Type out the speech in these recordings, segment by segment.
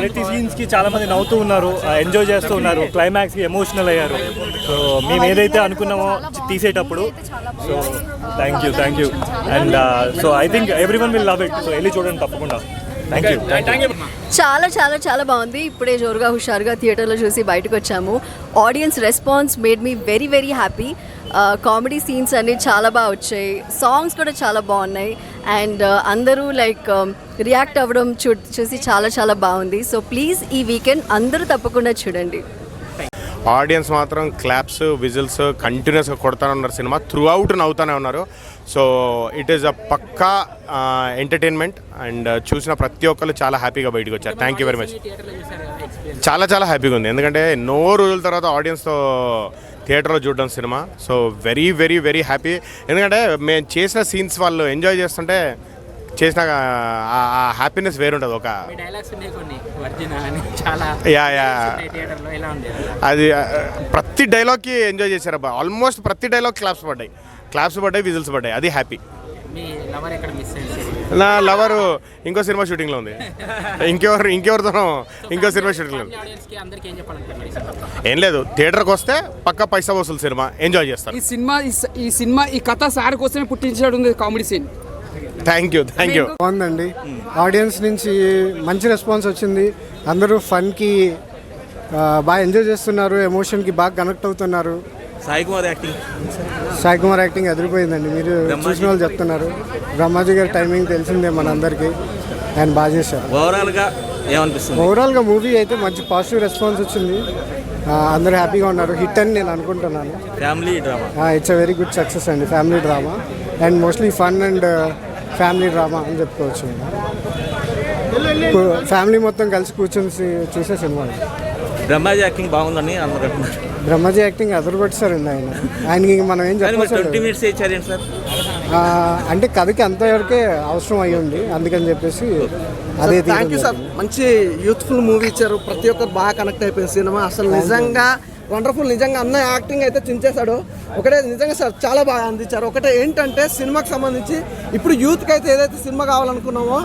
ప్రతి సీన్స్కి చాలామంది నవ్వుతూ ఉన్నారు, ఎంజాయ్ చేస్తూ ఉన్నారు, క్లైమాక్స్కి ఎమోషనల్ అయ్యారు. సో మేము ఏదైతే అనుకున్నామో తీసేటప్పుడు, so thank you and so I think every one will love it. So వెళ్ళి చూడండి తప్పకుండా. Thank you. చాలా చాలా చాలా బాగుంది. ఇప్పుడే జోరుగా హుషారుగా థియేటర్లో చూసి బయటకు వచ్చాము. Audience response made me very very happy. Comedy scenes అన్నీ చాలా బాగా వచ్చాయి, సాంగ్స్ కూడా చాలా బాగున్నాయి అండ్ అందరూ లైక్ రియాక్ట్ అవ్వడం చూసి చాలా చాలా బాగుంది. సో ప్లీజ్ ఈ వీకెండ్ అందరూ తప్పకుండా చూడండి. ఆడియన్స్ మాత్రం క్లాప్స్ విజిల్స్ కంటిన్యూస్గా కొడతానే ఉన్నారు. సినిమా త్రూ అవుట్ నవ్వుతూనే ఉన్నారు. సో ఇట్ ఈస్ అ పక్కా ఎంటర్టైన్మెంట్ అండ్ చూసిన ప్రతి ఒక్కరు చాలా హ్యాపీగా బయటకు వచ్చారు. Thank you very much. చాలా చాలా హ్యాపీగా ఉంది, ఎందుకంటే ఎన్నో రోజుల తర్వాత ఆడియన్స్తో థియేటర్లో చూడడం cinema. So very very very happy, ఎందుకంటే మేము చేసిన సీన్స్ వాళ్ళు ఎంజాయ్ చేస్తుంటే చేసిన హ్యాపీనెస్ వేరుంటుంది. ఒక అది ప్రతి డైలాగ్కి ఎంజాయ్ చేశారు అబ్బా. ఆల్మోస్ట్ ప్రతి డైలాగ్ క్లాప్స్ పడ్డాయి విజిల్స్ పడ్డాయి. అది హ్యాపీ. నా లవరు ఇంకో సినిమా షూటింగ్లో ఉంది, ఇంకెవరితోనో ఇంకో సినిమా షూటింగ్లో ఉంది. ఏం లేదు, థియేటర్కి వస్తే పక్కా పైసా వసూలు సినిమా ఎంజాయ్ చేస్తారు. ఈ సినిమా ఈ కథ సార్ కోసమే పుట్టించాడు కామెడీ సీన్. Thank you. బాగుందండి, ఆడియన్స్ నుంచి మంచి రెస్పాన్స్ వచ్చింది. అందరూ ఫన్కి బాగా ఎంజాయ్ చేస్తున్నారు, ఎమోషన్కి బాగా కనెక్ట్ అవుతున్నారు. సాయి కుమార్ యాక్టింగ్ అదిరిపోయిందండి. మీరు చూసిన వాళ్ళు చెప్తున్నారు. బ్రహ్మాజీ గారి టైమింగ్ తెలిసిందే మనందరికీ, ఆయన బాగా చేశారు. ఓవరాల్గా మూవీ అయితే మంచి పాజిటివ్ రెస్పాన్స్ వచ్చింది, అందరూ హ్యాపీగా ఉన్నారు. హిట్ అని నేను అనుకుంటున్నాను. Family drama, it's a very good success అండి. Family drama and mostly fun and family drama అని చెప్పుకోవచ్చు. ఫ్యామిలీ మొత్తం కలిసి కూర్చొని చూసే సినిమా. బ్రహ్మాజీ యాక్టింగ్ బాగుందని అందరూ. బ్రహ్మాజీ యాక్టింగ్ అదరగొట్టారండి. ఆయనకి మనం ఏం చెప్పాలి సార్, అంటే కథకి అంతవరకే అవసరం అయ్యింది, అందుకని చెప్పేసి అదే. థ్యాంక్ యూ సార్, మంచి యూత్ఫుల్ మూవీ ఇచ్చారు. ప్రతి ఒక్కరు బాగా కనెక్ట్ అయిపోయింది సినిమా. అసలు నిజంగా వండర్ఫుల్. నిజంగా అన్న యాక్టింగ్ అయితే చించేశాడు. ఒకటే నిజంగా సార్ చాలా బాగా అందించారు. ఒకటే ఏంటంటే సినిమాకి సంబంధించి ఇప్పుడు యూత్కి అయితే ఏదైతే సినిమా కావాలనుకున్నామో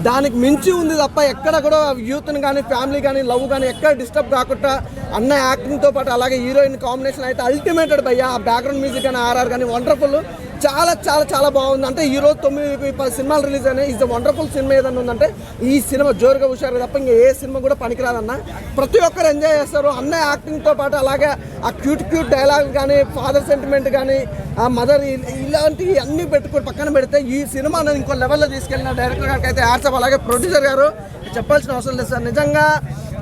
దానికి మించి ఉంది తప్ప ఎక్కడ కూడా యూత్ని కానీ ఫ్యామిలీ కానీ లవ్ కానీ ఎక్కడ డిస్టర్బ్ కాకుండా అన్న యాక్టింగ్తో పాటు అలాగే హీరోయిన్ కాంబినేషన్ అయితే అల్టిమేటెడ్ భయ్యా. ఆ బ్యాక్గ్రౌండ్ మ్యూజిక్ కానీ ఆర్ఆర్ కానీ వండర్ఫుల్, చాలా చాలా చాలా బాగుంది. అంటే ఈరోజు 9-10 సినిమాలు రిలీజ్ అయినాయి. ఈజ్ వండర్ఫుల్ సినిమా ఏదన్నా ఉందంటే ఈ సినిమా జోరుగా హుషారు తప్ప ఇంకా ఏ సినిమా కూడా పనికిరాదన్న. ప్రతి ఒక్కరు ఎంజాయ్ చేస్తారు అన్న యాక్టింగ్తో పాటు. అలాగే ఆ క్యూట్ డైలాగ్ కానీ ఫాదర్ సెంటిమెంట్ కానీ ఆ మదర్ ఇలాంటివి అన్నీ పెట్టుకుని పక్కన పెడితే ఈ సినిమా ఇంకో లెవెల్లో తీసుకెళ్ళిన డైరెక్టర్ గారికి అయితే యాడ్సప్. అలాగే ప్రొడ్యూసర్ గారు చెప్పాల్సిన అవసరం లేదు సార్. నిజంగా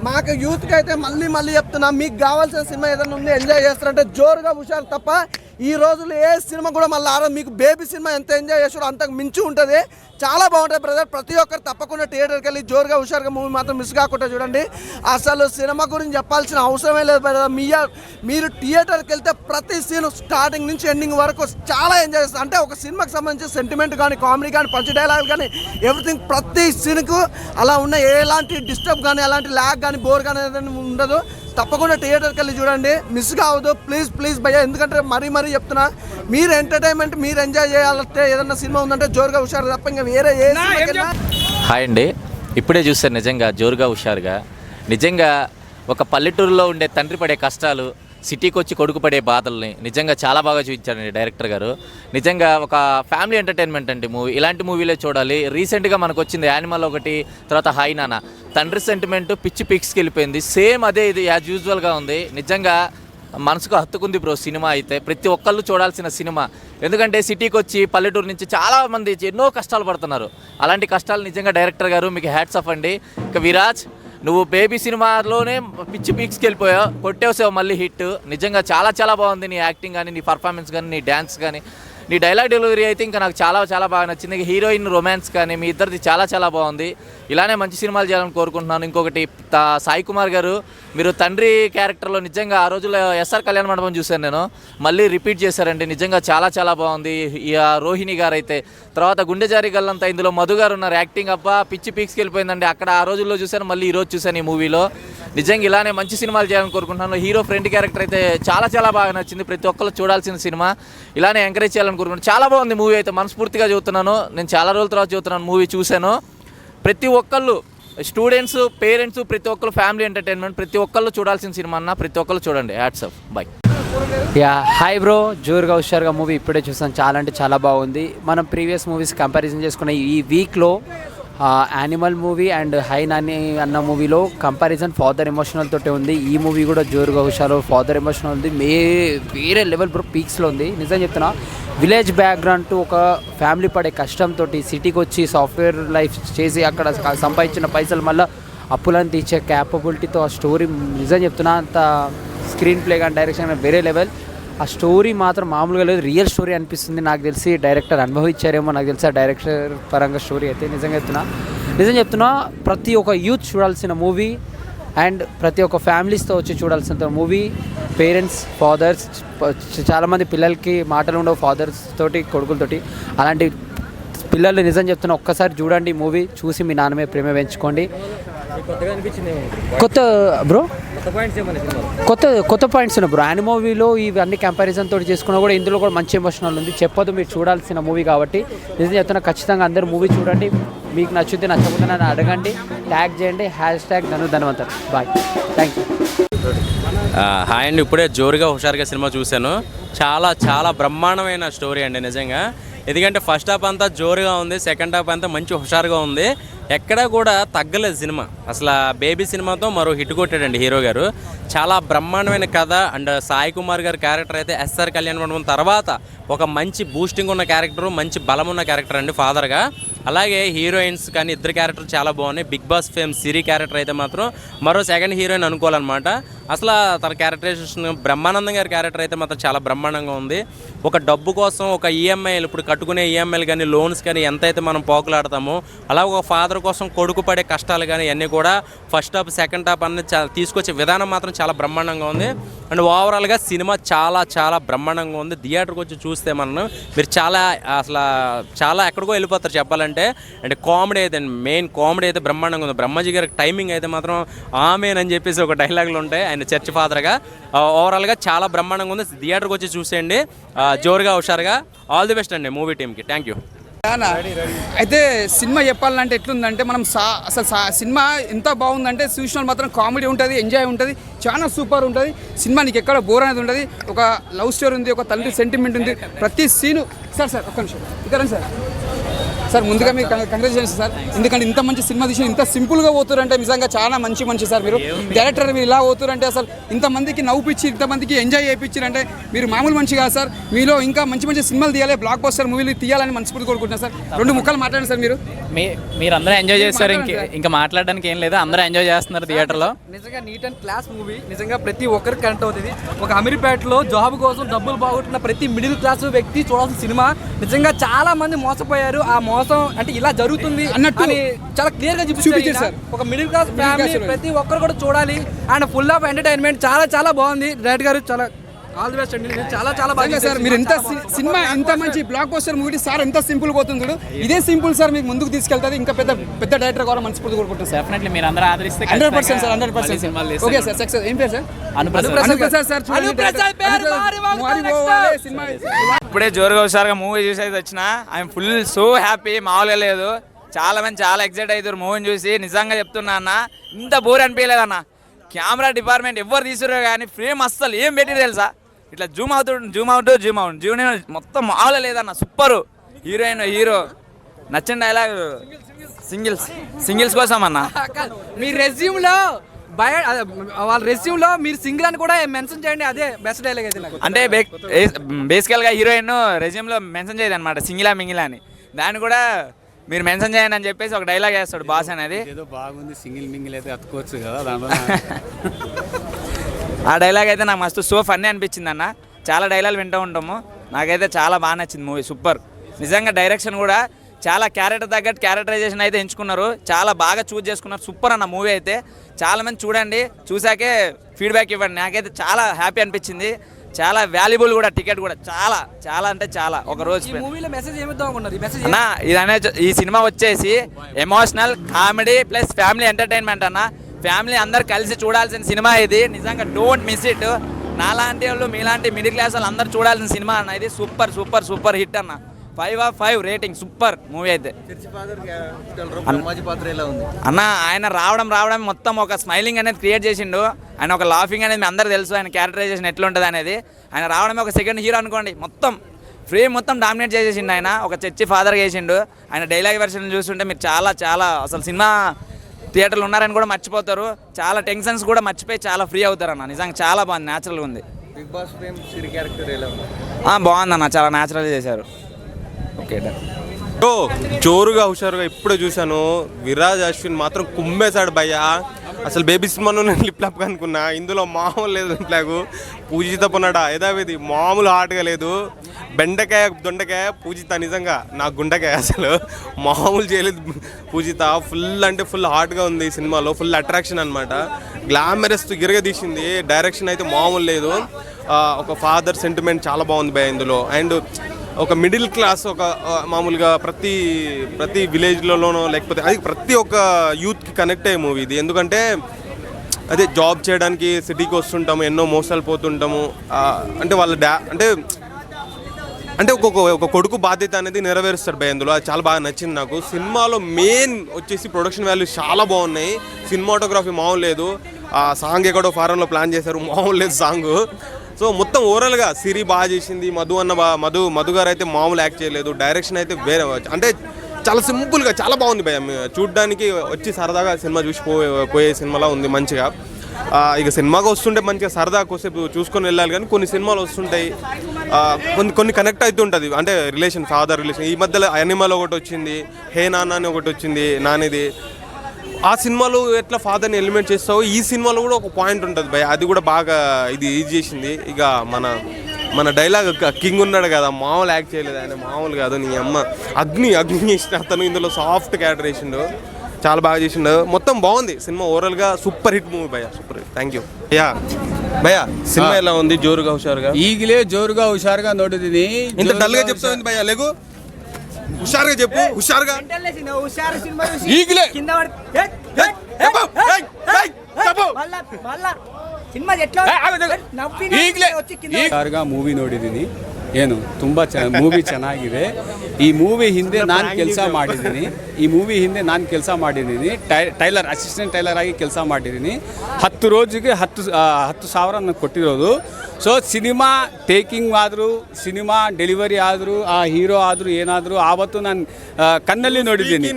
మాకు యూత్కి అయితే మళ్ళీ చెప్తున్నా, మీకు కావాల్సిన సినిమా ఏదైనా ఉంది ఎంజాయ్ చేస్తారంటే జోరుగా హుషారు తప్ప ఈ రోజుల్లో ఏ సినిమా కూడా మళ్ళీ మీకు బేబీ సినిమా ఎంత ఎంజాయ్ చేస్తారో అంతకు మించి ఉంటుంది. చాలా బాగుంటుంది బ్రదర్. ప్రతి ఒక్కరు తప్పకుండా థియేటర్కి వెళ్ళి జోరుగా హుషారుగా మూవీ మాత్రం మిస్ కాకుండా చూడండి. అసలు సినిమా గురించి చెప్పాల్సిన అవసరమే లేదు బ్రదర్. మీరు థియేటర్కి వెళ్తే ప్రతి సీన్ స్టార్టింగ్ నుంచి ఎండింగ్ వరకు చాలా ఎంజాయ్ చేస్తారు. అంటే ఒక సినిమాకి సంబంధించి సెంటిమెంట్ కానీ కామెడీ కానీ పంచ్ డైలాగ్ కానీ ఎవ్రీథింగ్ ప్రతి సీన్కు అలా ఉన్న ఎలాంటి డిస్టర్బ్ కానీ ఎలాంటి ల్యాగ్ కానీ బోర్ కానీ ఉండదు. తప్పకుండా థియేటర్కి వెళ్ళి చూడండి, మిస్ కావద్దు ప్లీజ్ భయ్యా. ఎందుకంటే మరీ చెప్తున్నా, మీరు ఎంటర్టైన్మెంట్ మీరు ఎంజాయ్ చేయాలంటే ఏదన్నా సినిమా ఉందంటే జోరుగా హుషారు తప్ప ఇంకా వేరే ఏ సినిమా. హాయ్ అండి, ఇప్పుడే చూసాను నిజంగా జోరుగా హుషారుగా. నిజంగా ఒక పల్లెటూరులో ఉండే తండ్రి పడే కష్టాలు, సిటీకి వచ్చి కొడుకు పడే బాధల్ని నిజంగా చాలా బాగా చూపించారండి డైరెక్టర్ గారు. నిజంగా ఒక ఫ్యామిలీ ఎంటర్టైన్మెంట్ అండి మూవీ. ఇలాంటి మూవీలే చూడాలి. రీసెంట్గా మనకు వచ్చింది యానిమల్ ఒకటి, తర్వాత హాయ్ నాన్న. తండ్రి సెంటిమెంట్ పిచ్చి పిక్స్కి వెళ్ళిపోయింది. సేమ్ అదే ఇది యాజ్ యూజువల్గా ఉంది. నిజంగా మనసుకు హత్తుకుంది బ్రో సినిమా అయితే. ప్రతి ఒక్కళ్ళు చూడాల్సిన సినిమా. ఎందుకంటే సిటీకి వచ్చి పల్లెటూరు నుంచి చాలామంది ఎన్నో కష్టాలు పడుతున్నారు. అలాంటి కష్టాలు నిజంగా డైరెక్టర్ గారు మీకు హ్యాట్స్ ఆఫ్ అండి. ఇక విరాజ్, నువ్వు బేబీ సినిమాలోనే పిచ్చి పీక్స్కి వెళ్ళిపోయావు, కొట్టేసావు మళ్ళీ హిట్. నిజంగా చాలా చాలా బాగుంది నీ యాక్టింగ్ కానీ, నీ పర్ఫార్మెన్స్ కానీ, నీ డ్యాన్స్ కానీ, నీ డైలాగ్ డెలివరీ అయితే ఇంకా నాకు చాలా చాలా బాగా నచ్చింది. హీరోయిన్ రొమాన్స్ కానీ మీ ఇద్దరిది చాలా చాలా బాగుంది. ఇలానే మంచి సినిమాలు చేయాలని కోరుకుంటున్నాను. ఇంకొకటి సాయి కుమార్ గారు, మీరు తండ్రి క్యారెక్టర్లో నిజంగా ఆ రోజుల్లో ఎస్ఆర్ కళ్యాణ మండపం చూశాను నేను, మళ్ళీ రిపీట్ చేశారండి. నిజంగా చాలా చాలా బాగుంది. రోహిణి గారు అయితే, తర్వాత గుండె జారి గల్లంతా ఇందులో మధు గారు ఉన్నారు. యాక్టింగ్ అబ్బా పిచ్చి పీక్స్కి వెళ్ళిపోయిందండి. అక్కడ ఆ రోజుల్లో చూశాను, మళ్ళీ ఈరోజు చూశాను ఈ మూవీలో. నిజంగా ఇలానే మంచి సినిమాలు చేయాలని కోరుకుంటున్నాను. హీరో ఫ్రెండ్ క్యారెక్టర్ అయితే చాలా చాలా బాగా నచ్చింది. ప్రతి ఒక్కరు చూడాల్సిన సినిమా. ఇలానే ఎంకరేజ్ చేయాలని కోరుకుంటున్నాను. చాలా బాగుంది మూవీ అయితే, మనస్ఫూర్తిగా చూస్తున్నాను. నేను చాలా రోజుల తర్వాత చూస్తున్నాను మూవీ చూశాను. ప్రతి ఒక్కళ్ళు స్టూడెంట్స్, పేరెంట్స్, ప్రతి ఒక్కరు ఫ్యామిలీ ఎంటర్టైన్మెంట్, ప్రతి ఒక్కళ్ళు చూడాల్సిన సినిమా అన్న, ప్రతి ఒక్కళ్ళు చూడండి. Hats off, by. Yeah hi bro, జోరుగా హుషారుగా మూవీ ఇప్పుడే చూసాను. చాలా అంటే చాలా బాగుంది. మనం ప్రీవియస్ మూవీస్ కంపారిజన్ చేసుకున్న ఈ వీక్లో animal movie and high Nani అన్న మూవీలో కంపారిజన్ ఫాదర్ ఎమోషనల్ తోటే ఉంది. ఈ మూవీ కూడా జోరుగా హుషారు ఫాదర్ ఎమోషనల్ ఉంది. వేరే లెవెల్ బ్రో, పీక్స్లో ఉంది. నిజం చెప్తున్నా, విలేజ్ బ్యాక్గ్రౌండ్ టు ఒక ఫ్యామిలీ పడే కష్టంతో సిటీకి వచ్చి సాఫ్ట్వేర్ లైఫ్ చేసి అక్కడ సంపాదించిన పైసలు మళ్ళీ అప్పులను తీర్చే క్యాపబిలిటీతో ఆ స్టోరీ నిజం చెప్తున్నా, అంత స్క్రీన్ ప్లే కానీ డైరెక్షన్ కానీ వేరే లెవెల్. ఆ స్టోరీ మాత్రం మామూలుగా లేదు, రియల్ స్టోరీ అనిపిస్తుంది. నాకు తెలిసి డైరెక్టర్ అనుభవించారేమో, నాకు తెలిసి ఆ డైరెక్టర్ పరంగా స్టోరీ అయితే నిజం చెప్తున్నా ప్రతి ఒక్క యూత్ చూడాల్సిన మూవీ అండ్ ప్రతి ఒక్క ఫ్యామిలీస్తో వచ్చి చూడాల్సిన మూవీ. పేరెంట్స్, ఫాదర్స్, చాలామంది పిల్లలకి మాటలు ఉండవు ఫాదర్స్ తోటి, కొడుకులతోటి. అలాంటి పిల్లలు నిజం చెప్తున్నా ఒక్కసారి చూడండి మూవీ, చూసి మీ నాన్నమే ప్రేమ పెంచుకోండి. కొత్త బ్రో కొత్త పాయింట్స్ ఉన్నాయి బ్రో. యానిమల్ మూవీలో ఇవన్నీ కంపారిజన్ తోటి చేసుకున్నా కూడా ఇందులో కూడా మంచి ఎమోషనల్ ఉంది. చెప్పదు, మీరు చూడాల్సిన మూవీ కాబట్టి నిజం చెప్తున్నా ఖచ్చితంగా అందరూ మూవీ చూడండి. మీకు నచ్చితే నచ్చకపోతే నన్ను అడగండి, ట్యాగ్ చేయండి, #ధనుధన్వంతర్. Bye, thank you. హాయ్ అండి, ఇప్పుడే జోరుగా హుషారుగా సినిమా చూశాను. చాలా చాలా బ్రహ్మాండమైన స్టోరీ అండి నిజంగా. ఎందుకంటే ఫస్ట్ హాఫ్ అంతా జోరుగా ఉంది, సెకండ్ హాఫ్ అంతా మంచి హుషారుగా ఉంది. ఎక్కడా కూడా తగ్గలేదు సినిమా. అసలు బేబీ సినిమాతో మరో హిట్ కొట్టాడండి హీరో గారు. చాలా బ్రహ్మాండమైన కథ అండ్ సాయి కుమార్ గారి క్యారెక్టర్ అయితే ఎస్ఆర్ కళ్యాణ్ మండపం తర్వాత ఒక మంచి బూస్టింగ్ ఉన్న క్యారెక్టర్, మంచి బలం ఉన్న క్యారెక్టర్ అండి ఫాదర్గా. అలాగే హీరోయిన్స్ కానీ ఇద్దరు క్యారెక్టర్ చాలా బాగున్నాయి. బిగ్ బాస్ ఫేమ్ సిరి క్యారెక్టర్ అయితే మాత్రం మరో సెకండ్ హీరోయిన్ అనుకోవాలన్నమాట. అసలు తన క్యారెక్టరైజేషన్, బ్రహ్మానందం గారి క్యారెక్టర్ అయితే మాత్రం చాలా బ్రహ్మాండంగా ఉంది. ఒక డబ్బు కోసం ఒక ఈఎంఐలు, ఇప్పుడు కట్టుకునే ఈఎంఐలు కానీ లోన్స్ కానీ ఎంతైతే మనం పోకులాడతామో, అలా ఒక ఫాదర్ కోసం కొడుకు పడే కష్టాలు కానీ అన్నీ కూడా ఫస్ట్ హాఫ్ సెకండ్ హాఫ్ అన్నీ తీసుకొచ్చే విధానం మాత్రం చాలా బ్రహ్మాండంగా ఉంది. అండ్ ఓవరాల్గా సినిమా చాలా చాలా బ్రహ్మాండంగా ఉంది. థియేటర్కి వచ్చి చూస్తే మీరు చాలా ఎక్కడికో వెళ్ళిపోతారు చెప్పాలంటే. అంటే కామెడీ అయితే, మెయిన్ కామెడీ అయితే బ్రహ్మాండంగా ఉంది. బ్రహ్మాజీ గారికి టైమింగ్ అయితే మాత్రం ఆమెన్ అని చెప్పేసి ఒక డైలాగులు ఉంటాయి ఆయన చర్చ్ ఫాదర్గా. ఓవరాల్గా చాలా బ్రహ్మాండంగా ఉంది. థియేటర్కి వచ్చి చూసేయండి, జోరుగా హుషారుగా. ఆల్ ది బెస్ట్ అండి మూవీ టీమ్కి. Thank you. అయితే సినిమా చెప్పాలంటే ఎట్లుందంటే, మనం అసలు సినిమా ఎంత బాగుందంటే చూసిన మాత్రం కామెడీ ఉంటుంది, ఎంజాయ్ ఉంటుంది, చాలా సూపర్ ఉంటుంది సినిమా. నీకు ఎక్కడ బోర్ అనేది ఉంటుంది. ఒక లవ్ స్టోరీ ఉంది, ఒక తండ్రి సెంటిమెంట్ ఉంది, ప్రతి సీను. సార్ ఒక్క నిమిషం ఇక్కడ సార్, ముందుగా మీకు కంగ్రాచులేషన్స్ సార్. ఎందుకంటే ఇంత మంచి సినిమా తీసి ఇంత సింపుల్గా పోతారంటే నిజంగా చాలా మంచి సార్. మీరు డైరెక్టర్ మీరు ఇలా పోతారంటే అసలు ఇంతమందికి నవ్వుపిచ్చి ఇంతమందికి ఎంజాయ్ చేయించారంటే మీరు మామూలు మంచి కాదు సార్. మీలో ఇంకా మంచి సినిమాలు తీయాలి, బ్లాక్ బస్టర్ మూవీలు తీయాలని మనస్ఫూర్తి కోరుకుంటున్నాను సార్. 2 ముక్కలు మాట్లాడండి సార్. మీరందరూ ఎంజాయ్ చేస్తారు, ఇంకా మాట్లాడడానికి ఏం లేదు, అందరూ ఎంజాయ్ చేస్తున్నారు థియేటర్లో. నిజంగా నీట్ అండ్ క్లాస్ మూవీ. నిజంగా ప్రతి ఒక్కరికి కనెక్ట్ అవుతుంది. ఒక అమీర్పేటలో జాబ్ కోసం డబ్బులు బాగుంటున్న ప్రతి మిడిల్ క్లాస్ వ్యక్తి చూడాల్సిన సినిమా. నిజంగా చాలా మంది మోసపోయారు. ఆ మోసం అంటే ఇలా జరుగుతుంది అన్నట్టు చాలా క్లియర్ గా చూపించారు సార్. ఒక మిడిల్ క్లాస్ ఫ్యామిలీ ప్రతి ఒక్కరు కూడా చూడాలి. And full of entertainment. చాలా బాగుంది. డైరెక్టర్ గారు చాలా ఆల్ ది బెస్ట్ అండి. చాలా బాగా సార్. మీరు ఎంత సినిమా ఎంత మంచి బ్లాక్ బస్టర్ మూవీ సార్, ఎంత సింపుల్ పోతుంది. ఇదే సింపుల్ సార్ మీకు ముందుకు తీసుకెళ్తుంది. ఇంకా పెద్ద డైరెక్టర్ కూడా మనస్ఫూర్తి కోరుకుంటాం సార్. డెఫినెట్లీ మీరు అందరూ ఆదరిస్తే 100% సార్, 100%. Okay sir, success. ఏం పేరు సార్? అనుప్రసాద్ సార్. ఇప్పుడే జోరుగా హుషారుగా మూవీ చూసి అయితే వచ్చిన. ఐఎమ్ ఫుల్ సో హ్యాపీ, మామూలుగా లేదు. చాలా మంది చాలా ఎక్సైట్ అవుతారు మూవీని చూసి. నిజంగా చెప్తున్నా అన్న, ఇంత బోర్ అనిపించలేదు అన్న. కెమెరా డిపార్ట్మెంట్ ఎవరు తీసుకురో కానీ ఫ్రేమ్ అస్సలు ఏం పెట్టి తెలుసా, ఇట్లా జూమ్ అవుట్ మొత్తం మామూలుగా లేదన్న. సూపరు. హీరోయిన్, హీరో నచ్చిన డైలాగ్ సింగిల్స్ కోసం అన్న. మీ రెజ్యూమ్లో వాళ్ళ రెస్యూమ్లో మీరు సింగిల్ అని కూడా మెన్షన్ చేయండి. అదే బెస్ట్ డైలాగ్ అయితే నాకు. అంటే బేసికల్గా హీరోయిన్ రెజ్యూమ్లో మెన్షన్ చేయదు అనమాట, సింగిలా మింగిలా అని. దాన్ని కూడా మీరు మెన్షన్ చేయండి అని చెప్పేసి ఒక డైలాగ్ వేస్తాడు బాస్ అనేది. ఏదో బాగుంది, సింగిల్ మింగిల్ అయితే అతుకోవచ్చు కదా దాంట్లో. ఆ డైలాగ్ అయితే నాకు మస్తు సో ఫన్నీ అనిపించింది అన్న. చాలా డైలాగ్ వింటూ ఉంటాము. నాకైతే చాలా బాగా నచ్చింది మూవీ. సూపర్. నిజంగా డైరెక్షన్ కూడా చాలా క్యారెక్టర్ తగ్గట్టు క్యారెక్టరైజేషన్ అయితే ఎంచుకున్నారు. చాలా బాగా చూజ్ చేసుకున్నారు. సూపర్ అన్న మూవీ అయితే. చాలామంది చూడండి, చూసాకే ఫీడ్బ్యాక్ ఇవ్వండి. నాకైతే చాలా హ్యాపీ అనిపించింది. చాలా వాల్యుబుల్ కూడా టికెట్ కూడా. చాలా అంటే చాలా. ఒక రోజు ఈ సినిమా వచ్చేసి emotional comedy plus family entertainment అన్న. ఫ్యామిలీ అందరు కలిసి చూడాల్సిన సినిమా ఇది. నిజంగా డోంట్ మిస్ ఇట్. నాలాంటి వాళ్ళు, మీలాంటి మిడిల్ క్లాస్ వాళ్ళు అందరూ చూడాల్సిన సినిమా అన్న ఇది. సూపర్ హిట్ అన్న. 5/5 రేటింగ్. సూపర్ మూవీ అయితే అన్న. ఆయన రావడం మొత్తం ఒక స్మైలింగ్ అనేది క్రియేట్ చేసిండు. ఆయన ఒక లాఫింగ్ అనేది మీ అందరూ తెలుసు, ఆయన క్యారెక్టరైజేషన్ ఎట్లుంటుంది అనేది. ఆయన రావడమే ఒక సెకండ్ హీరో అనుకోండి, మొత్తం ఫ్రేమ్ మొత్తం డామినేట్ చేసేసిండు. ఆయన ఒక చర్చి ఫాదర్గా చేసిండు. ఆయన డైలాగ్ వెర్షన్ చూస్తుంటే మీరు చాలా అసలు సినిమా థియేటర్లు ఉన్నారని కూడా మర్చిపోతారు. చాలా టెన్షన్స్ కూడా మర్చిపోయి చాలా ఫ్రీ అవుతారు అన్న. నిజంగా చాలా బాగుంది, న్యాచురల్గా ఉంది. బిగ్ బాస్ ఫేమ్ సిరి క్యారెక్టర్ ఎలా ఉంది? బాగుందన్న, చాలా న్యాచురల్గా చేశారు. Okay done. జోరుగా హుషారుగా ఇప్పుడే చూశాను. విరాజ్ అశ్విన్ మాత్రం కుమ్మేశాడు భయ్యా. అసలు బేబీ సినిమాలో నేను లిప్ లాప్ అనుకున్నా, ఇందులో మామూలు లేదు లిప్ లాప్. పూజిత పొన్నాడా యథావిధి మామూలు హాట్గా లేదు. బెండకాయ దొండకాయ పూజిత నిజంగా నా గుండకాయ, అసలు మామూలు చేయలేదు పూజిత. ఫుల్ అంటే ఫుల్ హాట్గా ఉంది సినిమాలో, ఫుల్ అట్రాక్షన్ అనమాట. గ్లామరస్ గిరగ తీసింది. డైరెక్షన్ అయితే మామూలు లేదు. ఒక ఫాదర్ సెంటిమెంట్ చాలా బాగుంది భయ్య ఇందులో. అండ్ ఒక మిడిల్ క్లాస్, ఒక మామూలుగా ప్రతి విలేజ్లలోనో లేకపోతే అది ప్రతి ఒక్క యూత్కి కనెక్ట్ అయ్యే మూవీ ఇది. ఎందుకంటే అదే జాబ్ చేయడానికి సిటీకి వస్తుంటాము, ఎన్నో మోసాలు పోతుంటాము. అంటే వాళ్ళ అంటే ఒక కొడుకు బాధ్యత అనేది నెరవేరుస్తాడు భయ అందులో. అది చాలా బాగా నచ్చింది నాకు. సినిమాలో మెయిన్ వచ్చేసి ప్రొడక్షన్ వాల్యూస్ చాలా బాగున్నాయి. సినిమాటోగ్రఫీ మామూలు లేదు. సాంగ్ ఎక్కడో ఫారెన్లో ప్లాన్ చేశారు, మామూలు లేదు సాంగ్. సో మొత్తం ఓవరాల్గా సిరి బాగా చేసింది. మధు గారు అయితే మామూలు యాక్ట్ చేయలేదు. డైరెక్షన్ అయితే వేరే, అంటే చాలా సింపుల్గా చాలా బాగుంది భయ. చూడ్డానికి వచ్చి సరదాగా సినిమా చూసి పోయే సినిమాలా ఉంది మంచిగా. ఇక సినిమాగా వస్తుంటే మంచిగా సరదా కోసేపు చూసుకొని వెళ్ళాలి. కానీ కొన్ని సినిమాలు వస్తుంటాయి, కొన్ని కనెక్ట్ అవుతూ ఉంటుంది. అంటే రిలేషన్, ఫాదర్ రిలేషన్. ఈ మధ్యలో యానిమల్ ఒకటి వచ్చింది, హే నాన్న అని ఒకటి వచ్చింది నానిది. ఆ సినిమాలో ఎట్లా ఫాదర్ని ఎలిమెంట్ చేస్తావో ఈ సినిమాలో కూడా ఒక పాయింట్ ఉంటుంది భయ. అది కూడా బాగా ఇది చేసింది. ఇక మన డైలాగ్ కింగ్ ఉన్నాడు కదా, మామూలు యాక్ట్ చేయలేదు ఆయన, మామూలు కాదు. నీ అమ్మ అగ్ని చేసిన అతను ఇందులో సాఫ్ట్ క్యారెక్టర్ చేసిండు, చాలా బాగా చేసిండు. మొత్తం బాగుంది సినిమా. ఓవరాల్గా సూపర్ హిట్ మూవీ భయ్యా, సూపర్ హిట్. థ్యాంక్ యూ భయ్యా. సినిమా ఎలా ఉంది? జోరుగా హుషారుగా ಈಗಲೇ ಜೋರುగా హుషారుగా ನೋಡಿದೀನಿ. ఇంత డల్గా చెప్తావు భయ్యా? లేకు హుషారుగా చెప్పు, హుషారుగా. ಈಗಲೇ ಹುಷಾರುగా ಮೂವಿ ನೋಡಿದ್ದೀನಿ. ಏನು ತುಂಬ ಮೂವಿ ಚೆನ್ನಾಗಿದೆ. ಈ ಮೂವಿ ಹಿಂದೆ ನಾನು ಕೆಲಸ ಮಾಡಿದ್ದೀನಿ. ಟೈಲರ್, ಅಸಿಸ್ಟೆಂಟ್ ಟೈಲರ್ ಆಗಿ ಕೆಲಸ ಮಾಡಿದ್ದೀನಿ. 10 రోజుಗೆ 10,000 ನನಗೆ ಕೊಟ್ಟಿರೋದು. ಸೊ ಸಿನಿಮಾ ಟೇಕಿಂಗ್ ಆದರೂ, ಸಿನಿಮಾ ಡೆಲಿವರಿ ಆದರೂ, ಆ ಹೀರೋ ಆದರೂ ಏನಾದರೂ ಆವತ್ತು ನಾನು ಕಣ್ಣಲ್ಲಿ ನೋಡಿದ್ದೀನಿ,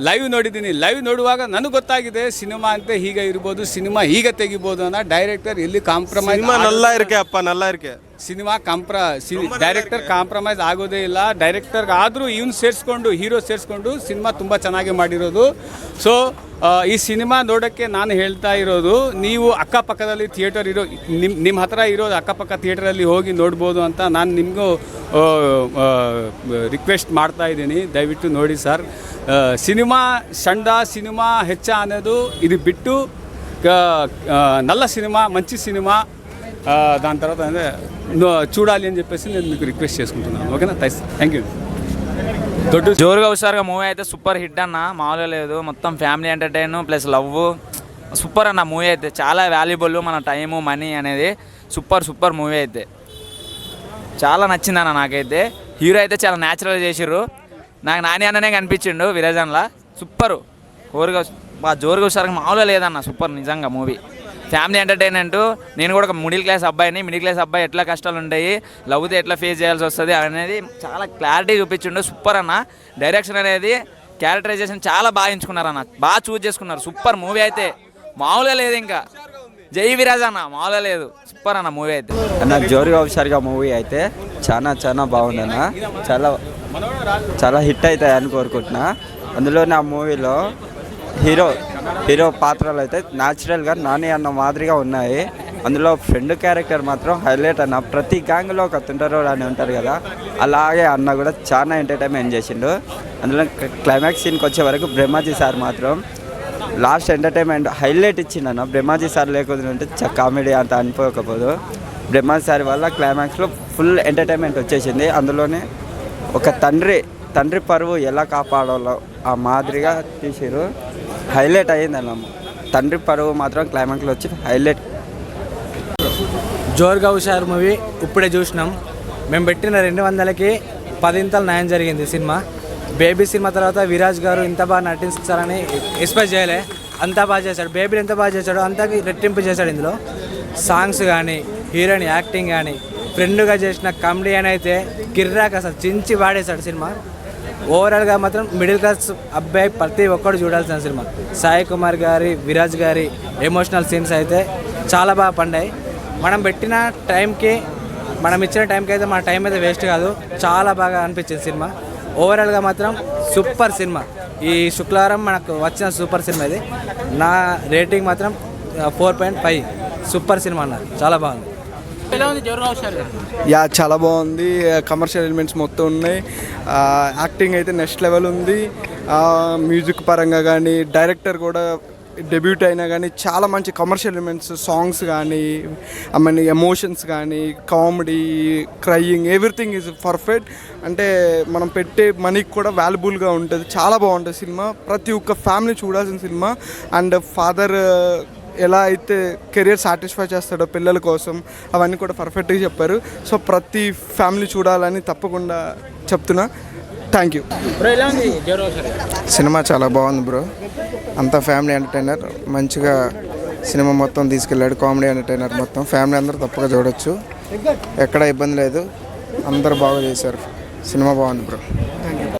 ಲೈವ್ ನೋಡಿದ್ದೀನಿ. ಲೈವ್ ನೋಡುವಾಗ ನನಗೆ ಗೊತ್ತಾಗಿದೆ ಸಿನಿಮಾ ಅಂತ ಹೀಗೆ ಇರ್ಬೋದು, ಸಿನಿಮಾ ಹೀಗೆ ತೆಗಿಬೋದು ಅನ್ನೋ. ಡೈರೆಕ್ಟರ್ ಎಲ್ಲಿ ಕಾಂಪ್ರಮೈಸ್ ಸಿನಿಮಾ ಡೈರೆಕ್ಟರ್ ಕಾಂಪ್ರಮೈಸ್ ಆಗೋದೇ ಇಲ್ಲ. ಡೈರೆಕ್ಟರ್ಗೆ ಆದರೂ ಹೀರೋ ಸೇರಿಸ್ಕೊಂಡು ಸಿನಿಮಾ ತುಂಬ ಚೆನ್ನಾಗಿ ಮಾಡಿರೋದು. ಸೊ ಈ ಸಿನಿಮಾ ನೋಡೋಕ್ಕೆ ನಾನು ಹೇಳ್ತಾ ಇರೋದು, ನೀವು ಅಕ್ಕಪಕ್ಕದಲ್ಲಿ ಥಿಯೇಟರ್ ಇರೋ ನಿಮ್ಮ ಹತ್ರ ಇರೋದು ಅಕ್ಕಪಕ್ಕ ಥಿಯೇಟರಲ್ಲಿ ಹೋಗಿ ನೋಡ್ಬೋದು ಅಂತ ನಾನು ನಿಮಗೂ ರಿಕ್ವೆಸ್ಟ್ ಮಾಡ್ತಾ ಇದ್ದೀನಿ. ದಯವಿಟ್ಟು ನೋಡಿ ಸರ್. ಸಿನಿಮಾ ಸಿನಿಮಾ ಹೆಚ್ಚ ಅನ್ನೋದು ఇది బిట్టు నల్ల సినిమా, మంచి సినిమా. దాని తర్వాత చూడాలి అని చెప్పేసి నేను మీకు రిక్వెస్ట్ చేసుకుంటున్నాను. ఓకేనా? Thank you. జోరుగా హుషారుగా మూవీ అయితే సూపర్ హిట్ అన్న, మామూలుగా లేదు. మొత్తం family entertain plus love, super అన్న మూవీ అయితే. చాలా వాల్యుబుల్ మన టైము, మనీ అనేది. సూపర్ మూవీ అయితే చాలా నచ్చిందన్న నాకైతే. హీరో అయితే చాలా న్యాచురల్గా చేసిర్రు. నాకు నాని అన్ననే కనిపించిండు విరాజన్లా. సూపరు. జోరుగా హుషారుగా మామూలుగా లేదన్న, సూపర్ నిజంగా మూవీ. Family entertainment. నేను కూడా ఒక మిడిల్ క్లాస్ అబ్బాయి ఎట్లా కష్టాలు ఉంటాయి, లవ్తో ఎట్లా ఫేస్ చేయాల్సి వస్తుంది అనేది చాలా క్లారిటీ చూపించిండు. సూపర్ అన్న. డైరెక్షన్ అనేది, క్యారెక్టరైజేషన్ చాలా బాగా ఎంచుకున్నారన్న, బాగా చూజ్ చేసుకున్నారు. సూపర్ మూవీ అయితే మామూలుగా లేదు. ఇంకా జై విరాజ్ అన్న, మామూలుగా లేదు. సూపర్ అన్న మూవీ అయితే. అన్న జోరుగా హుషారుగా మూవీ అయితే చాలా బాగుందన్న. చాలా హిట్ అవుతాయి అని కోరుకుంటున్నా. అందులో నా మూవీలో హీరో పాత్రలు అయితే న్యాచురల్గా నాని అన్న మాదిరిగా ఉన్నాయి. అందులో ఫ్రెండ్ క్యారెక్టర్ మాత్రం హైలైట్ అన్న. ప్రతి గ్యాంగ్లో ఒక తుంటరోడు అని ఉంటారు కదా, అలాగే అన్న కూడా చాలా ఎంటర్టైన్మెంట్ చేసిండు. అందులో క్లైమాక్స్ సీన్కి వచ్చే వరకు బ్రహ్మాజీ సార్ మాత్రం లాస్ట్ ఎంటర్టైన్మెంట్ హైలైట్ ఇచ్చిండన్న. బ్రహ్మాజీ సార్ లేకపోతే కామెడీ అంత అనిపోకపోదు. బ్రహ్మాజీ సార్ వల్ల క్లైమాక్స్లో ఫుల్ ఎంటర్టైన్మెంట్ వచ్చేసింది. అందులోనే ఒక తండ్రి పరువు ఎలా కాపాడాలో ఆ మాదిరిగా తీసిరు. హైలైట్ అయ్యిందన్న. తండ్రి పరువు మాత్రం క్లైమాక్స్లో వచ్చి హైలైట్. జోరుగా హుషారు మూవీ ఇప్పుడే చూసినాం. మేము పెట్టిన 200కి 10 న్యాయం జరిగింది సినిమా. బేబీ సినిమా తర్వాత విరాజ్ గారు ఇంత బాగా నటిస్తారని ఎక్స్పెక్ట్ చేయలే. అంతా బాగా చేశాడు. బేబీని ఎంత బాగా చేశాడో అంతకి రెట్టింపు చేశాడు. ఇందులో సాంగ్స్ కానీ, హీరోయిన్ యాక్టింగ్ కానీ, ఫ్రెండ్గా చేసిన కామెడీ అని అయితే కిర్రాక్ అసలు చించి వాడేశాడు సినిమా. ఓవరాల్గా మాత్రం మిడిల్ క్లాస్ అబ్బాయి ప్రతి ఒక్కరు చూడాల్సిన సినిమా. సాయి కుమార్ గారి, విరాజ్ గారి ఎమోషనల్ సీన్స్ అయితే చాలా బాగా పండాయి. మనం పెట్టిన టైంకి, మనం ఇచ్చిన టైంకి అయితే మన టైం అయితే వేస్ట్ కాదు. చాలా బాగా అనిపించింది సినిమా. ఓవరాల్గా మాత్రం సూపర్ సినిమా. ఈ శుక్రవారం మనకు వచ్చిన సూపర్ సినిమా ఇది. నా రేటింగ్ మాత్రం 4.5. సూపర్ సినిమా అన్నారు. చాలా బాగుంది. యా చాలా బాగుంది. కమర్షియల్ ఎలిమెంట్స్ మొత్తం ఉన్నాయి. యాక్టింగ్ అయితే నెక్స్ట్ లెవెల్ ఉంది. మ్యూజిక్ పరంగా కానీ, డైరెక్టర్ కూడా డెబ్యూట్ అయినా కానీ చాలా మంచి కమర్షియల్ ఎలిమెంట్స్, సాంగ్స్ కానీ, ఐ మీన్ ఎమోషన్స్ కానీ, comedy, crying, everything is perfect. అంటే మనం పెట్టే మనీకి కూడా వాల్యుబుల్గా ఉంటుంది. చాలా బాగుంటుంది సినిమా. ప్రతి ఒక్క ఫ్యామిలీ చూడాల్సిన సినిమా. అండ్ ఫాదర్ ఎలా అయితే కెరియర్ సాటిస్ఫై చేస్తాడో పిల్లల కోసం, అవన్నీ కూడా పర్ఫెక్ట్గా చెప్పారు. సో ప్రతి ఫ్యామిలీ చూడాలని తప్పకుండా చెప్తున్నా. Thank you. సినిమా చాలా బాగుంది బ్రో. అంతా ఫ్యామిలీ ఎంటర్టైనర్. మంచిగా సినిమా మొత్తం తీసుకెళ్ళాడు. కామెడీ ఎంటర్టైనర్ మొత్తం ఫ్యామిలీ అందరూ తప్పగా చూడొచ్చు. ఎక్కడ ఇబ్బంది లేదు. అందరూ బాగా చేశారు. సినిమా బాగుంది బ్రో.